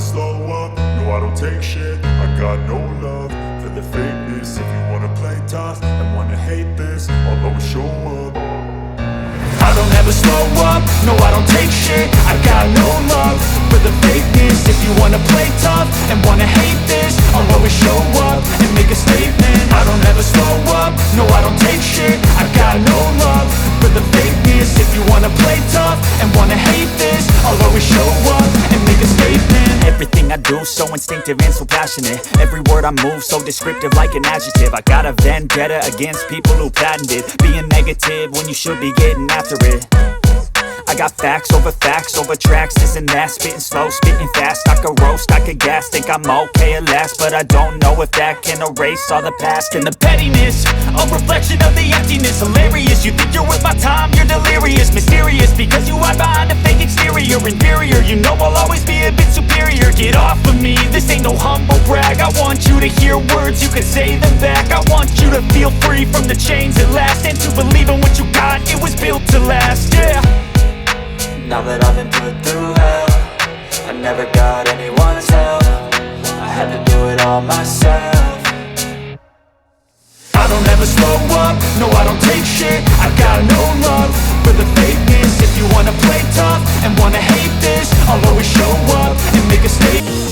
slow up, no I don't take shit. I got no love for the fakeness. If you wanna play tough and wanna hate this, I'll always show up. I don't ever slow up, no I don't take shit. I got no love for the fakeness. If you wanna play tough and wanna hate this, I'll always show up and make a statement. I don't ever slow up, no I don't take shit. I got no love for the fakeness. If you wanna play tough and wanna hate this, I'll always show up and make a statement. Everything I do so instinctive and so passionate. Every word I move so descriptive like an adjective. I got a vendetta against people who patented being negative when you should be getting after it. I got facts over tracks, this and that. Spitting slow, spitting fast, I could roast, I could gas. Think I'm okay at last, but I don't know if that can erase all the past. And the pettiness, a reflection of the emptiness. Hilarious, you think you're worth my time, you're delirious. Mysterious, because you hide behind a fake exterior. Inferior, you know I'll always be a bit superior. Get off of me, this ain't no humble brag. I want you to hear words, you can say them back. I want you to feel free from the chains at last, and to believe in what you got, it was built to last, yeah. Now that I've been put through hell, I never got anyone's help. I had to do it all myself. I don't ever slow up, no I don't take shit. I got no love for the fakeness. If you wanna play tough and wanna hate this, I'll always show up and make a statement.